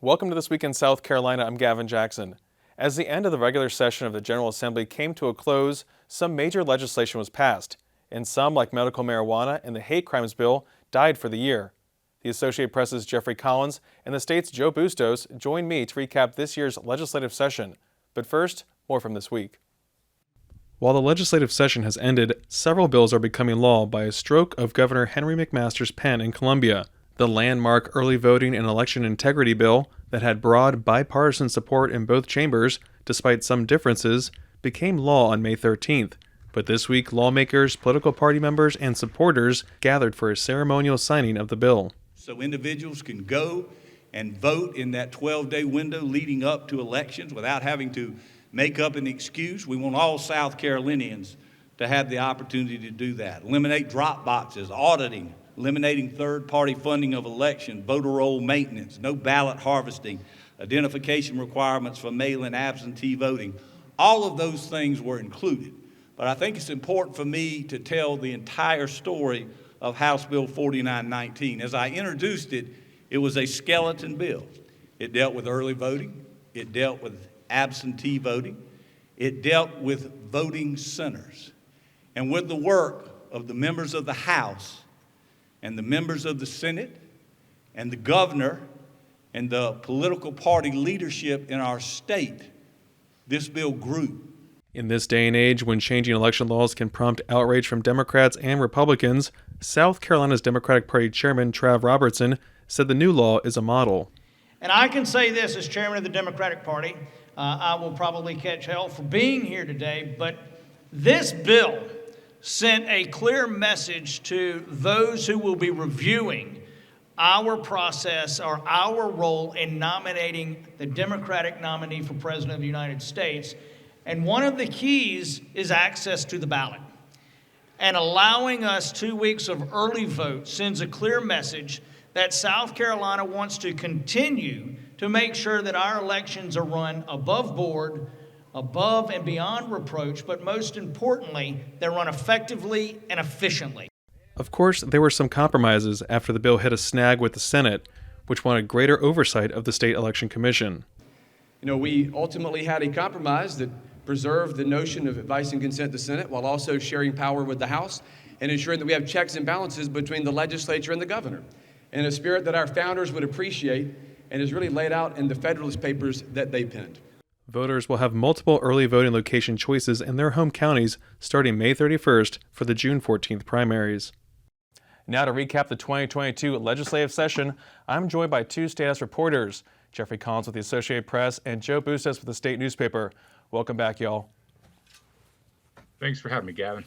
Welcome to This Week in South Carolina. I'm Gavin Jackson. As the end of the regular session of the General Assembly came to a close, some major legislation was passed, and some, like medical marijuana and the hate crimes bill, died for the year. The Associated Press's Jeffrey Collins and the state's Joe Bustos join me to recap this year's legislative session. But first, more from this week. While the legislative session has ended, several bills are becoming law by a stroke of Governor Henry McMaster's pen in Columbia. The landmark Early Voting and Election Integrity Bill that had broad bipartisan support in both chambers, despite some differences, became law on May 13th. But this week, lawmakers, political party members, and supporters gathered for a ceremonial signing of the bill. So individuals can go and vote in that 12-day window leading up to elections without having to make up an excuse. We want all South Carolinians to have the opportunity to do that. Eliminate drop boxes, auditing, eliminating third-party funding of election, voter roll maintenance, no ballot harvesting, identification requirements for mail-in absentee voting. All of those things were included. But I think it's important for me to tell the entire story of House Bill 4919. As I introduced it, it was a skeleton bill. It dealt with early voting. It dealt with absentee voting. It dealt with voting centers. And with the work of the members of the House and the members of the Senate and the governor and the political party leadership in our state, this bill grew. In this day and age, when changing election laws can prompt outrage from Democrats and Republicans, South Carolina's Democratic Party Chairman Trav Robertson said the new law is a model. And I can say this as chairman of the Democratic Party, I will probably catch hell for being here today, but this bill sent a clear message to those who will be reviewing our process or our role in nominating the Democratic nominee for President of the United States. And one of the keys is access to the ballot. And allowing us 2 weeks of early vote sends a clear message that South Carolina wants to continue to make sure that our elections are run above board, above and beyond reproach, but most importantly, they're run effectively and efficiently. Of course, there were some compromises after the bill hit a snag with the Senate, which wanted greater oversight of the State Election Commission. We ultimately had a compromise that preserved the notion of advice and consent to the Senate while also sharing power with the House and ensuring that we have checks and balances between the legislature and the governor, in a spirit that our founders would appreciate and is really laid out in the Federalist Papers that they penned. Voters will have multiple early voting location choices in their home counties starting May 31st for the June 14th primaries. Now to recap the 2022 legislative session, I'm joined by two State House reporters, Jeffrey Collins with the Associated Press and Joe Bustos with the state newspaper. Welcome back, y'all. Thanks for having me, Gavin.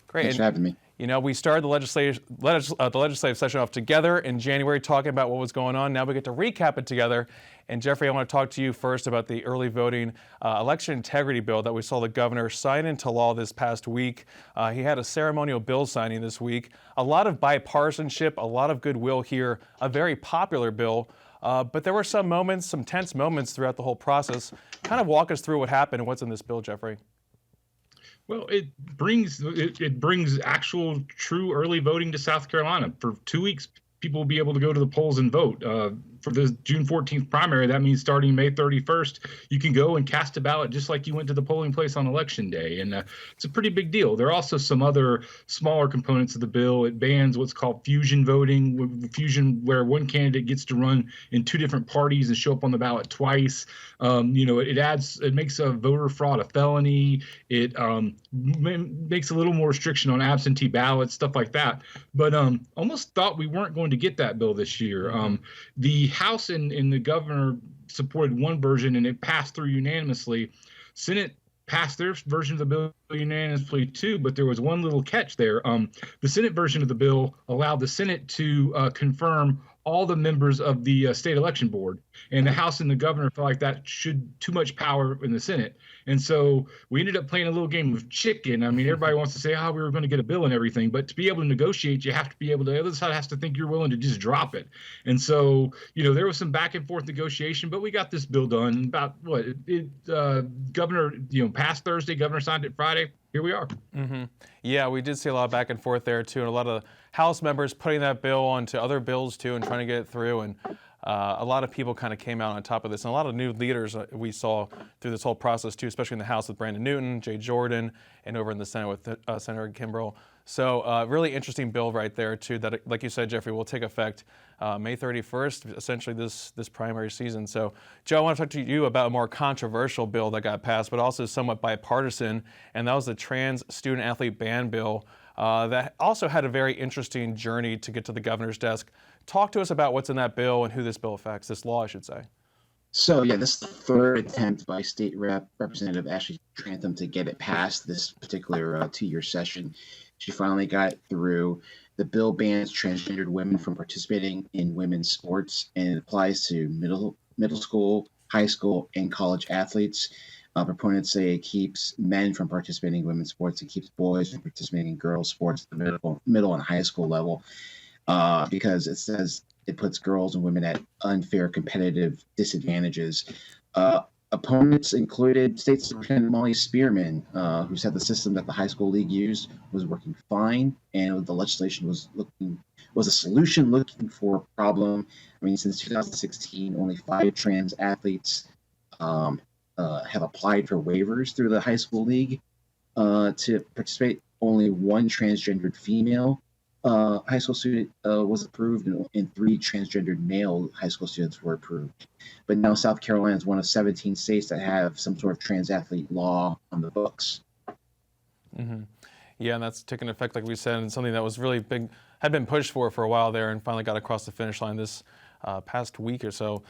Great. Thanks for having me. We started the legislative session off together in January, talking about what was going on. Now we get to recap it together. And Jeffrey, I want to talk to you first about the early voting election integrity bill that we saw the governor sign into law this past week. He had a ceremonial bill signing this week. A lot of bipartisanship, a lot of goodwill here, a very popular bill. But there were some moments, some tense moments throughout the whole process. Kind of walk us through what happened and what's in this bill, Jeffrey. Well, it brings actual true early voting to South Carolina. For 2 weeks, people will be able to go to the polls and vote. For the June 14th primary, that means starting May 31st, you can go and cast a ballot just like you went to the polling place on Election Day. And it's a pretty big deal. There are also some other smaller components of the bill. It bans what's called fusion voting, where one candidate gets to run in two different parties and show up on the ballot twice. It makes a voter fraud a felony. It makes a little more restriction on absentee ballots, stuff like that. But almost thought we weren't going to get that bill this year. The House and the governor supported one version, and it passed through unanimously. Senate passed their version of the bill unanimously too, but there was one little catch there. The Senate version of the bill allowed the Senate to confirm all the members of the state election board, and the House and the governor felt like that should too much power in the Senate. And so we ended up playing a little game of chicken. I mean, everybody wants to say, we were going to get a bill and everything, but to be able to negotiate, you have to be able to, the other side has to think you're willing to just drop it. And so, there was some back and forth negotiation, but we got this bill done about governor, passed Thursday, governor signed it Friday. Here we are. Mm-hmm. Yeah, we did see a lot of back and forth there too, and a lot of House members putting that bill onto other bills too and trying to get it through. And A lot of people kind of came out on top of this, and a lot of new leaders we saw through this whole process too, especially in the House with Brandon Newton, Jay Jordan, and over in the Senate with Senator Kimbrell. So really interesting bill right there too that, like you said, Jeffrey, will take effect May 31st, essentially this primary season. So Joe, I want to talk to you about a more controversial bill that got passed, but also somewhat bipartisan, and that was the trans student athlete ban bill. That also had a very interesting journey to get to the governor's desk. Talk to us about what's in that bill and who this bill affects, this law, I should say. So yeah, this is the third attempt by State Representative Ashley Trantham to get it passed this particular 2-year session. She finally got it through. The bill bans transgendered women from participating in women's sports, and it applies to middle school, high school, and college athletes. Proponents say it keeps men from participating in women's sports. It keeps boys from participating in girls' sports at the middle and high school level, because it says it puts girls and women at unfair competitive disadvantages. Opponents included State Superintendent Molly Spearman, who said the system that the high school league used was working fine, and the legislation was a solution looking for a problem. I mean, since 2016, only 5 trans athletes have applied for waivers through the high school league to participate. Only 1 transgendered female high school student was approved, and 3 transgendered male high school students were approved. But now South Carolina is one of 17 states that have some sort of trans athlete law on the books. Mm-hmm. Yeah, and that's taken effect, like we said, and something that was really big, had been pushed for a while there, and finally got across the finish line this past week or so.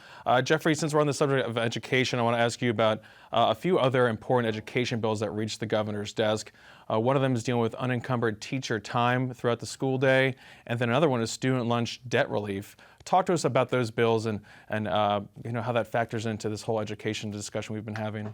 Jeffrey, since we're on the subject of education, I want to ask you about a few other important education bills that reached the governor's desk. One of them is dealing with unencumbered teacher time throughout the school day, and then another one is student lunch debt relief. Talk to us about those bills and how that factors into this whole education discussion we've been having.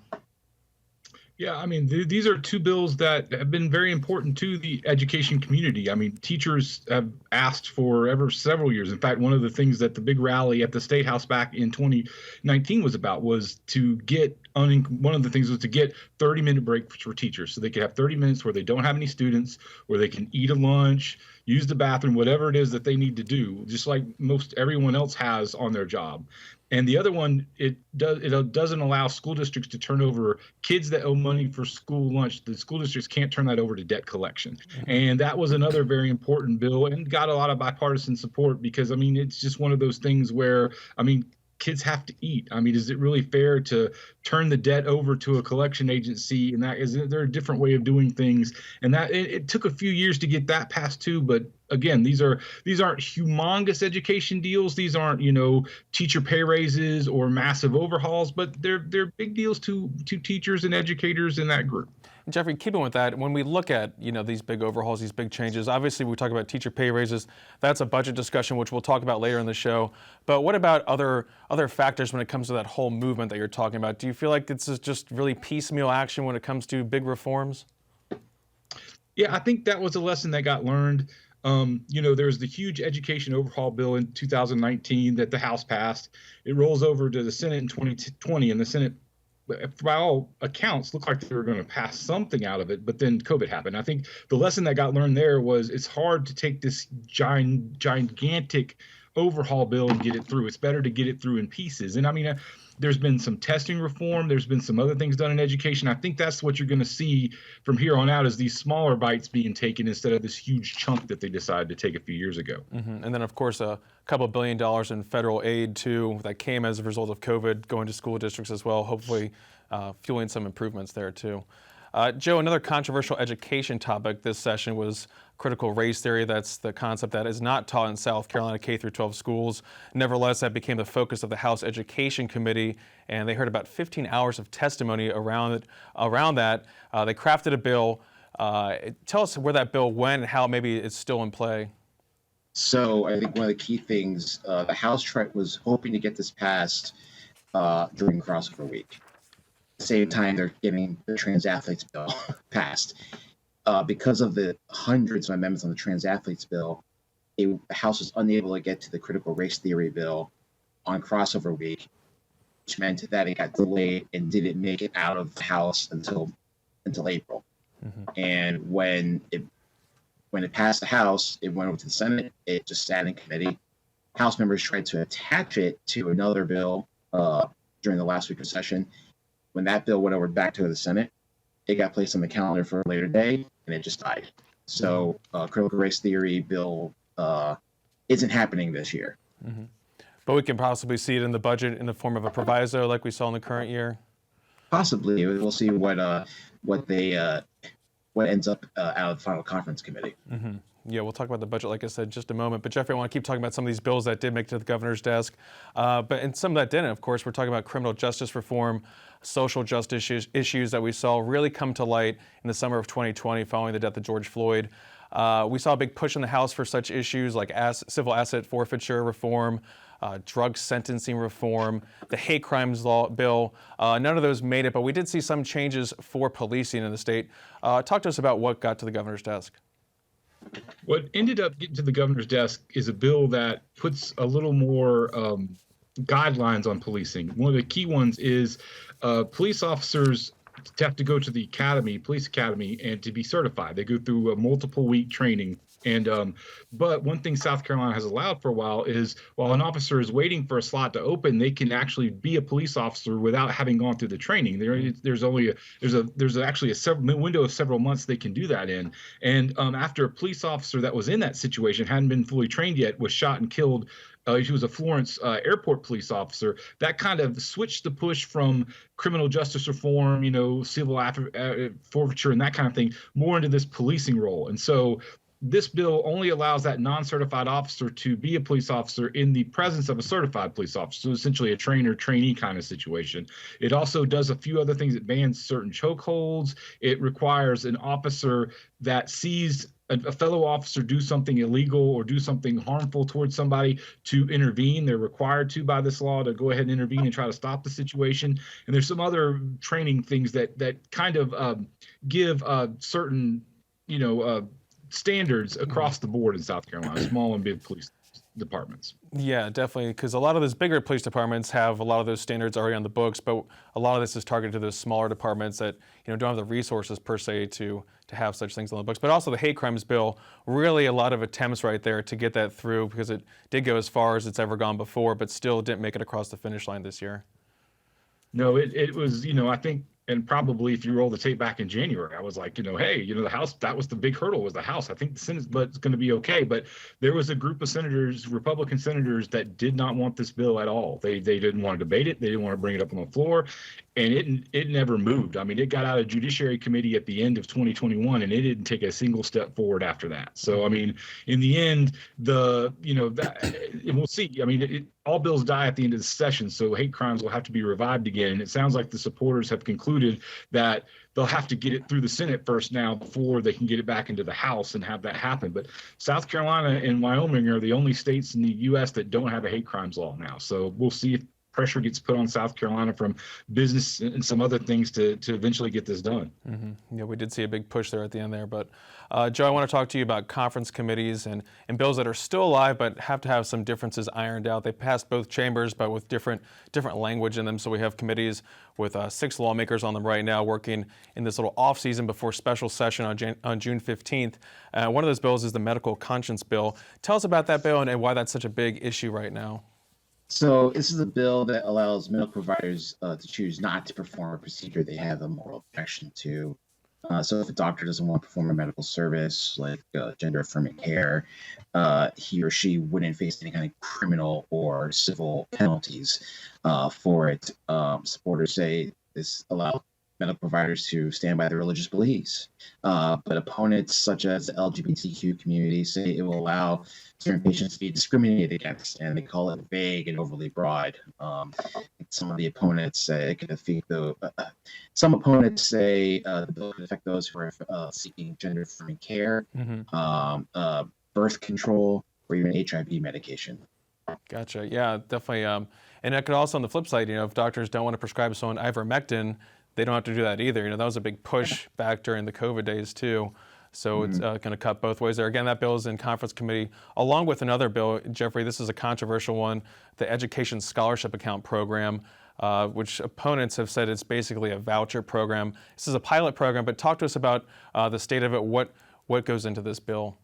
Yeah, I mean, these are 2 bills that have been very important to the education community. I mean, teachers have asked for several years. In fact, one of the things that the big rally at the State House back in 2019 was about was to get 30-minute breaks for teachers, so they could have 30 minutes where they don't have any students, where they can eat a lunch, use the bathroom, whatever it is that they need to do, just like most everyone else has on their job. And the other one, it doesn't allow school districts to turn over kids that owe money for school lunch. The school districts can't turn that over to debt collection. And that was another very important bill and got a lot of bipartisan support because, I mean, it's just one of those things where, I mean, kids have to eat. I mean, is it really fair to turn the debt over to a collection agency? And that is there a different way of doing things? And that it took a few years to get that passed too. But again, these aren't humongous education deals. These aren't, teacher pay raises or massive overhauls, but they're big deals to teachers and educators in that group. Jeffrey, keeping with that, when we look at these big overhauls, these big changes, obviously we talk about teacher pay raises. That's a budget discussion, which we'll talk about later in the show. But what about other factors when it comes to that whole movement that you're talking about? Do you feel like this is just really piecemeal action when it comes to big reforms? Yeah, I think that was a lesson that got learned. There's the huge education overhaul bill in 2019 that the House passed. It rolls over to the Senate in 2020, and the Senate, by all accounts, looked like they were going to pass something out of it, but then COVID happened. I think the lesson that got learned there was it's hard to take this gigantic overhaul bill and get it through. It's better to get it through in pieces. And I mean, there's been some testing reform. There's been some other things done in education. I think that's what you're going to see from here on out is these smaller bites being taken instead of this huge chunk that they decided to take a few years ago. Mm-hmm. And then, of course, a couple $1 billion in federal aid, too, that came as a result of COVID going to school districts as well, hopefully fueling some improvements there, too. Joe, another controversial education topic this session was critical race theory. That's the concept that is not taught in South Carolina K-12 schools. Nevertheless, that became the focus of the House Education Committee, and they heard about 15 hours of testimony around that. They crafted a bill. Tell us where that bill went and how maybe it's still in play. So I think one of the key things, the House was hoping to get this passed during crossover week. At the same time, they're getting the trans athletes bill passed. Because of the hundreds of amendments on the trans athletes bill, the House was unable to get to the critical race theory bill on crossover week, which meant that it got delayed and didn't make it out of the House until April. Mm-hmm. And when it passed the House, it went over to the Senate. It just sat in committee. House members tried to attach it to another bill during the last week of session. When that bill went over back to the Senate, it got placed on the calendar for a later day, and it just died. So critical race theory bill isn't happening this year. Mm-hmm. But we can possibly see it in the budget in the form of a proviso like we saw in the current year? Possibly. We'll see what ends up out of the final conference committee. Mm-hmm. Yeah, we'll talk about the budget, like I said, in just a moment. But Jeffrey, I want to keep talking about some of these bills that did make it to the governor's desk, and some that didn't. Of course, we're talking about criminal justice reform, social justice issues that we saw really come to light in the summer of 2020 following the death of George Floyd. We saw a big push in the House for such issues like civil asset forfeiture reform, drug sentencing reform, the hate crimes law bill. None of those made it, but we did see some changes for policing in the state. Talk to us about what got to the governor's desk. What ended up getting to the governor's desk is a bill that puts a little more guidelines on policing. One of the key ones is police officers have to go to the police academy, and to be certified. They go through a multiple week training. And but one thing South Carolina has allowed for a while is while an officer is waiting for a slot to open, they can actually be a police officer without having gone through the training. There's actually a window of several months they can do that in. And after a police officer that was in that situation hadn't been fully trained yet was shot and killed. She was a Florence airport police officer. That kind of switched the push from criminal justice reform, civil forfeiture and that kind of thing, more into this policing role. And so this bill only allows that non-certified officer to be a police officer in the presence of a certified police officer, so essentially a trainee kind of situation. It also does a few other things. It bans certain chokeholds. It requires an officer that sees a fellow officer do something illegal or do something harmful towards somebody to intervene. They're required to by this law to go ahead and intervene and try to stop the situation. And there's some other training things that kind of give certain, standards across the board in South Carolina, small and big police departments. Yeah, definitely, because a lot of those bigger police departments have a lot of those standards already on the books, but a lot of this is targeted to those smaller departments that don't have the resources per se to have such things on the books. But also the hate crimes bill, really a lot of attempts right there to get that through, because it did go as far as it's ever gone before, but still didn't make it across the finish line this year. No, it was, I think, and probably if you roll the tape back in January, I was like, hey, the House, that was the big hurdle, was the House. I think the Senate's going to be okay. But there was a group of senators, Republican senators, that did not want this bill at all. They didn't want to debate it. They didn't want to bring it up on the floor. And it never moved. I mean, it got out of Judiciary Committee at the end of 2021, and it didn't take a single step forward after that. So, I mean, in the end, and we'll see. I mean, all bills die at the end of the session, so hate crimes will have to be revived again. And it sounds like the supporters have concluded that they'll have to get it through the Senate first now before they can get it back into the House and have that happen. But South Carolina and Wyoming are the only states in the U.S. that don't have a hate crimes law now. So we'll see if pressure gets put on South Carolina from business and some other things to eventually get this done. Mm-hmm. Yeah, we did see a big push there at the end there. But Joe, I want to talk to you about conference committees and bills that are still alive but have to have some differences ironed out. They passed both chambers but with different language in them. So we have committees with 6 lawmakers on them right now working in this little off season before special session on June 15th. One of those bills is the medical conscience bill. Tell us about that bill and why that's such a big issue right now. So this is a bill that allows medical providers to choose not to perform a procedure they have a moral objection to. So if a doctor doesn't want to perform a medical service like gender-affirming care, he or she wouldn't face any kind of criminal or civil penalties for it. Supporters say this allows medical providers to stand by their religious beliefs. But opponents such as the LGBTQ community say it will allow certain patients to be discriminated against, and they call it vague and overly broad. Some of the opponents say it could affect some opponents say the bill could affect those who are seeking gender-affirming care, birth control, or even HIV medication. Gotcha. Yeah, definitely. And that could also, on the flip side, if doctors don't want to prescribe someone ivermectin, they don't have to do that either. That was a big push back during the COVID days too. So it's going to cut both ways there. Again, that bill is in conference committee, along with another bill. Jeffrey, this is a controversial one, the Education Scholarship Account Program, which opponents have said it's basically a voucher program. This is a pilot program, but talk to us about the state of it. What goes into this bill?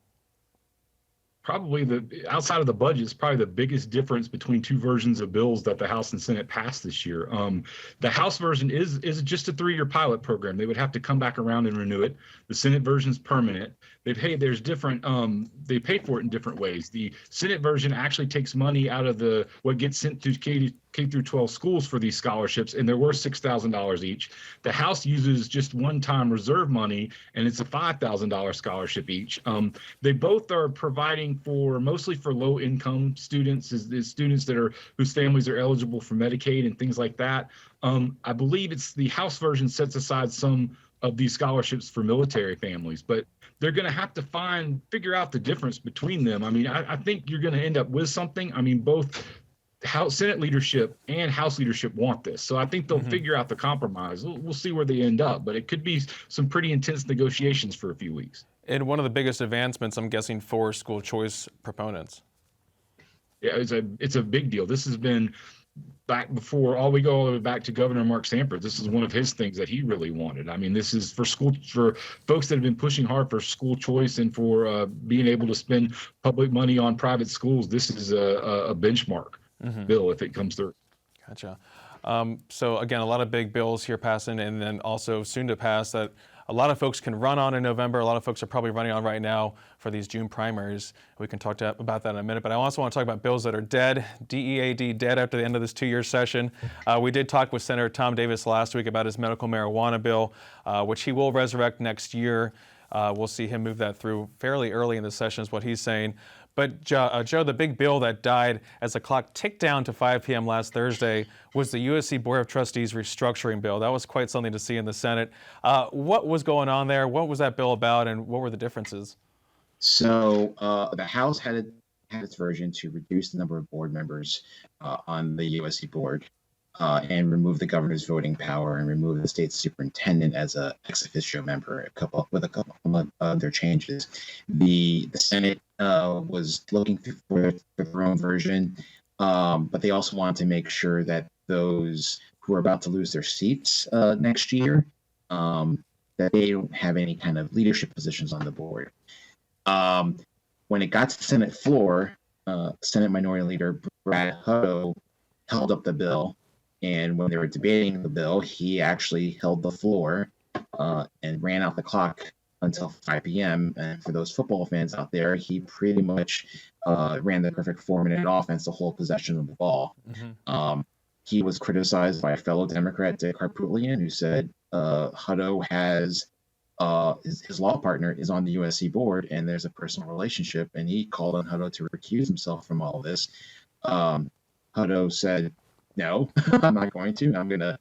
probably outside of the budget, is probably the biggest difference between two versions of bills that the House and Senate passed this year. The House version is just a 3-year pilot program. They would have to come back around and renew it. The Senate version is permanent. They pay for it in different ways. The Senate version actually takes money out of what gets sent to K through 12 schools for these scholarships, and they're worth $6,000 each. The House uses just one-time reserve money, and it's a $5,000 scholarship each. They both are providing mostly for low-income students, is students whose families are eligible for Medicaid and things like that. I believe it's the House version sets aside some of these scholarships for military families, but they're going to have to figure out the difference between them. I mean, I think you're going to end up with something. I mean, both Senate leadership and House leadership want this. So I think they'll figure out the compromise. We'll see where they end up, but it could be some pretty intense negotiations for a few weeks. And one of the biggest advancements, I'm guessing, for school choice proponents. Yeah, it's a big deal. This has been back before, all the way back to Governor Mark Sanford. This is one of his things that he really wanted. I mean, this is for folks that have been pushing hard for school choice and for being able to spend public money on private schools. This is a benchmark bill if it comes through. Gotcha. So again, a lot of big bills here passing, and then also soon to pass that a lot of folks can run on in November. A lot of folks are probably running on right now for these June primaries. We can talk about that in a minute, but I also want to talk about bills that are dead, DEAD, dead after the end of this 2-year session. We did talk with Senator Tom Davis last week about his medical marijuana bill, which he will resurrect next year. We'll see him move that through fairly early in the session is what he's saying. But Joe, the big bill that died as the clock ticked down to 5 p.m. last Thursday was the USC Board of Trustees restructuring bill. That was quite something to see in the Senate. What was going on there? What was that bill about, and what were the differences? So the House had its version to reduce the number of board members on the USC board and remove the governor's voting power and remove the state superintendent as a ex officio member. A couple of other changes. The Senate was looking for their own version, but they also wanted to make sure that those who are about to lose their seats next year, that they don't have any kind of leadership positions on the board. When it got to the Senate floor, Senate Minority Leader Brad Hutto held up the bill, and when they were debating the bill, he actually held the floor and ran out the clock until 5 p.m. And for those football fans out there, he pretty much ran the perfect 4-minute offense to hold possession of the ball. He was criticized by a fellow Democrat, Dick Harpootlian, who said Hutto has his law partner is on the USC board, and there's a personal relationship, and he called on Hutto to recuse himself from all of this. Hutto said, no, I'm not going to. I'm going to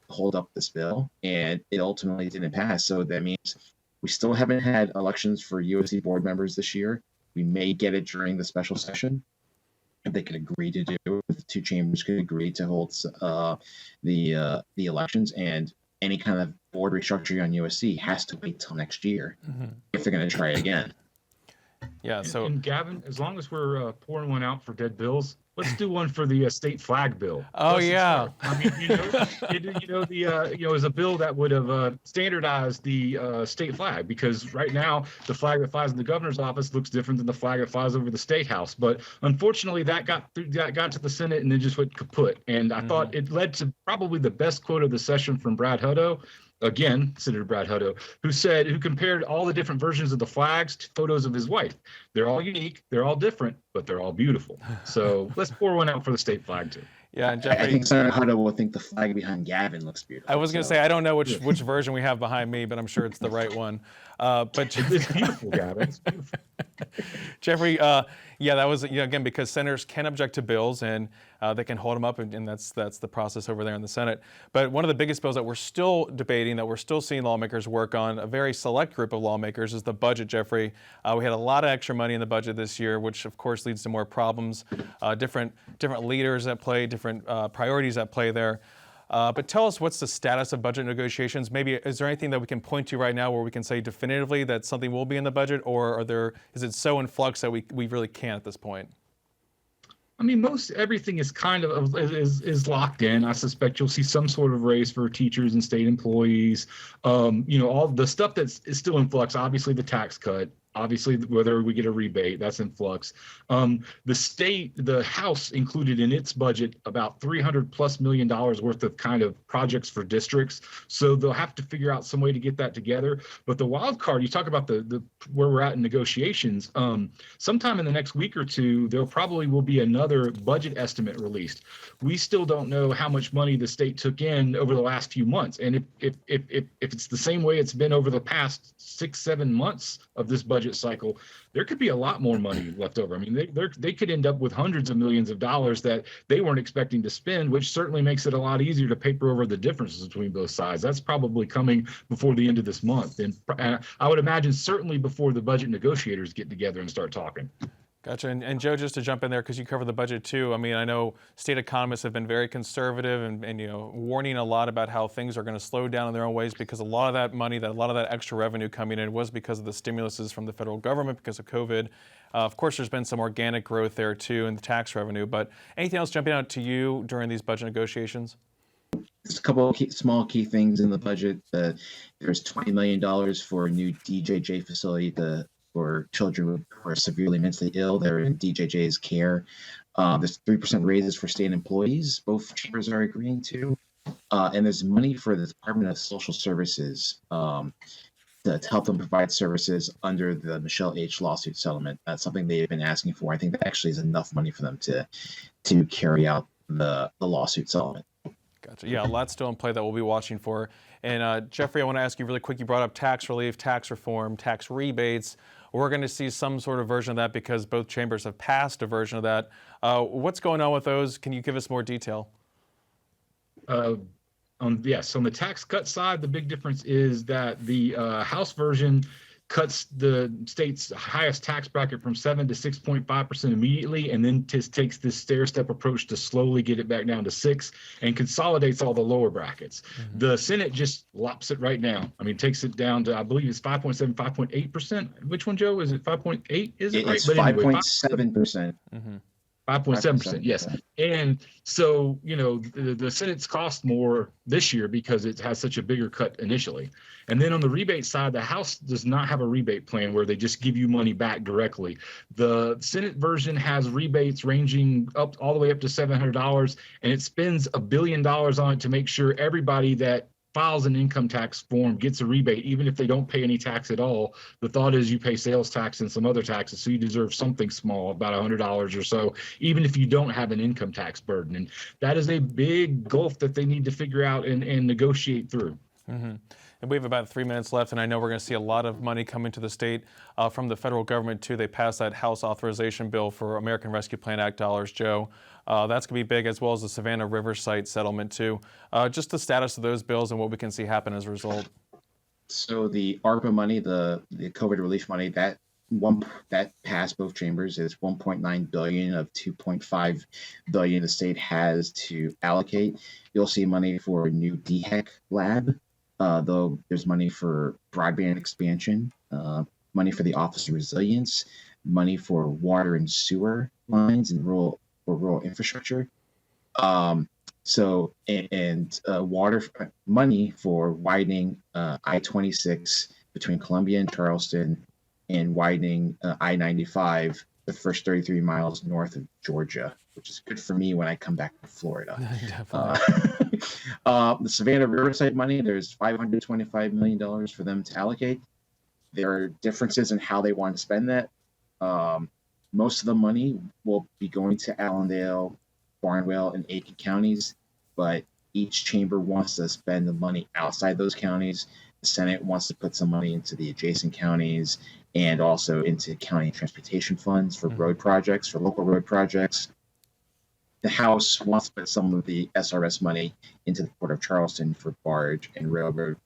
hold up this bill, and it ultimately didn't pass. So that means we still haven't had elections for USC board members this year. We may get it during the special session if they could agree to do it. If the two chambers could agree to hold the elections, and any kind of board restructuring on USC has to wait till next year if they're going to try it again. Yeah. So, and Gavin, as long as we're pouring one out for dead bills, let's do one for the state flag bill. Oh, yeah. I mean, is a bill that would have standardized the state flag, because right now the flag that flies in the governor's office looks different than the flag that flies over the state house. But unfortunately, that got to the Senate and then just went kaput. And I thought it led to probably the best quote of the session from Brad Hutto. Again, Senator Brad Hutto, who compared all the different versions of the flags to photos of his wife. They're all unique, they're all different, but they're all beautiful. So let's pour one out for the state flag too. Yeah, and Jeffrey, I think Senator Hutto will think the flag behind Gavin looks beautiful. I was going to say, I don't know which version we have behind me, but I'm sure it's the right one. But it's beautiful, Gavin. It's beautiful. Jeffrey, that was again because senators can object to bills and they can hold them up, and that's the process over there in the Senate. But one of the biggest bills that we're still debating, that we're still seeing lawmakers work on, a very select group of lawmakers, is the budget. Jeffrey, we had a lot of extra money in the budget this year, which of course leads to more problems. Different leaders at play, different priorities at play there. But tell us, what's the status of budget negotiations? Maybe is there anything that we can point to right now where we can say definitively that something will be in the budget, or is it so in flux that we really can't at this point? I mean, everything is kind of is locked in. I suspect you'll see some sort of raise for teachers and state employees. All the stuff that is still in flux. Obviously, the tax cut. Obviously, whether we get a rebate, that's in flux. The House included in its budget about $300+ million worth of kind of projects for districts. So they'll have to figure out some way to get that together. But the wild card, you talk about the where we're at in negotiations. Sometime in the next week or two, there probably will be another budget estimate released. We still don't know how much money the state took in over the last few months, and if it's the same way it's been over the past 6-7 months of this budget cycle, there could be a lot more money left over. I mean, they could end up with hundreds of millions of dollars that they weren't expecting to spend, which certainly makes it a lot easier to paper over the differences between both sides. That's probably coming before the end of this month, and I would imagine certainly before the budget negotiators get together and start talking. Gotcha. And Joe, just to jump in there, because you cover the budget too. I mean, I know state economists have been very conservative and warning a lot about how things are going to slow down in their own ways, because a lot of that money, a lot of that extra revenue coming in was because of the stimuluses from the federal government because of COVID. Of course, there's been some organic growth there too in the tax revenue. But anything else jumping out to you during these budget negotiations? There's a couple of small key things in the budget. There's $20 million for a new DJJ facility for children who are severely mentally ill that are in DJJ's care. There's 3% raises for state employees, both chambers are agreeing to. And there's money for the Department of Social Services to help them provide services under the Michelle H. lawsuit settlement. That's something they've been asking for. I think that actually is enough money for them to carry out the lawsuit settlement. Gotcha. Yeah, a lot still in play that we'll be watching for. And Jeffrey, I want to ask you really quick. You brought up tax relief, tax reform, tax rebates. We're going to see some sort of version of that because both chambers have passed a version of that. What's going on with those? Can you give us more detail? On the tax cut side, the big difference is that the House version cuts the state's highest tax bracket from 7 to 6.5% immediately, and then just takes this stair-step approach to slowly get it back down to 6 and consolidates all the lower brackets. Mm-hmm. The Senate just lops it right now. I mean, takes it down to, I believe it's 5.7, 5.8%. Which one, Joe? Is it 5.8? Is it right? It's 5.7%. Mm-hmm. 5.7%, yes. And so, the Senate's cost more this year because it has such a bigger cut initially. And then on the rebate side, the House does not have a rebate plan where they just give you money back directly. The Senate version has rebates ranging up all the way up to $700, and it spends $1 billion on it to make sure everybody that files an income tax form gets a rebate, even if they don't pay any tax at all. The thought is you pay sales tax and some other taxes, so you deserve something small, about $100 or so, even if you don't have an income tax burden. And that is a big gulf that they need to figure out and negotiate through. Mm-hmm. And we have about 3 minutes left, and I know we're going to see a lot of money coming to the state from the federal government, too. They passed that House authorization bill for American Rescue Plan Act dollars, Joe. That's going to be big, as well as the Savannah River site settlement, too. Just the status of those bills and what we can see happen as a result. So the ARPA money, the COVID relief money, that passed both chambers is $1.9 billion of $2.5 billion the state has to allocate. You'll see money for a new DHEC lab. Though there's money for broadband expansion, money for the Office of Resilience, money for water and sewer lines and rural infrastructure. Water money for widening I-26 between Columbia and Charleston, and widening I-95 the first 33 miles north of Georgia, which is good for me when I come back to Florida. The Savannah Riverside money, there's $525 million for them to allocate. There are differences in how they want to spend that. Most of the money will be going to Allendale, Barnwell, and Aiken counties, but each chamber wants to spend the money outside those counties. The Senate wants to put some money into the adjacent counties and also into county transportation funds for road projects, for local road projects. The House wants to put some of the SRS money into the Port of Charleston for barge and railroad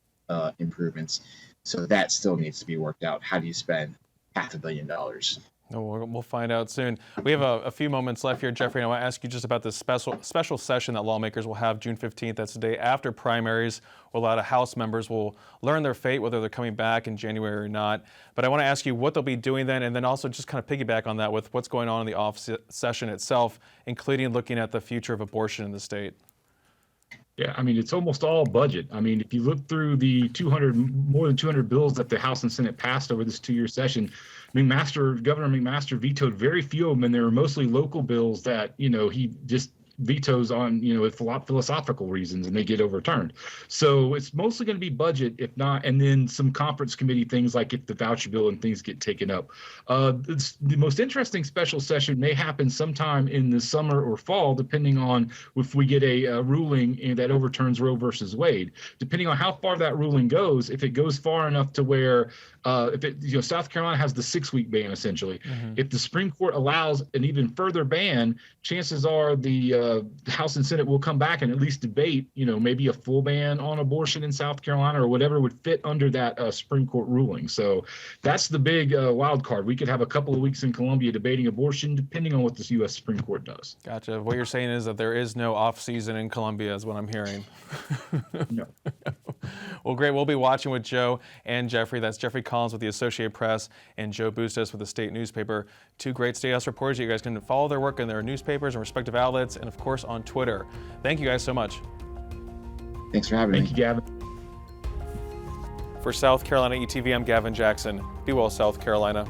improvements. So that still needs to be worked out. How do you spend $500 million? No, we'll find out soon. We have a few moments left here, Jeffrey, and I want to ask you just about this special session that lawmakers will have June 15th. That's the day after primaries. A lot of House members will learn their fate, whether they're coming back in January or not. But I want to ask you what they'll be doing then, and then also just kind of piggyback on that with what's going on in the off session itself, including looking at the future of abortion in the state. Yeah, I mean, it's almost all budget. I mean, if you look through the more than 200 bills that the House and Senate passed over this 2-year session, Governor McMaster vetoed very few of them, and they were mostly local bills that, he just vetoes on, philosophical reasons, and they get overturned. So it's mostly going to be budget, if not, and then some conference committee things like if the voucher bill and things get taken up. The most interesting special session may happen sometime in the summer or fall, depending on if we get a ruling that overturns Roe versus Wade. Depending on how far that ruling goes, if it goes far enough to where South Carolina has the 6-week ban essentially. Mm-hmm. If the Supreme Court allows an even further ban, chances are the House and Senate will come back and at least debate, maybe a full ban on abortion in South Carolina or whatever would fit under that Supreme Court ruling. So that's the big wild card. We could have a couple of weeks in Columbia debating abortion, depending on what the U.S. Supreme Court does. Gotcha. What you're saying is that there is no off season in Columbia, is what I'm hearing. No. Well, great. We'll be watching with Joe and Jeffrey. That's Jeffrey Collins with the Associated Press and Joe Bustos with the state newspaper. Two great State House reporters. You guys can follow their work in their newspapers and respective outlets, and of course on Twitter. Thank you guys so much. Thanks for having me. Thank you, Gavin. For South Carolina ETV, I'm Gavin Jackson. Be well, South Carolina.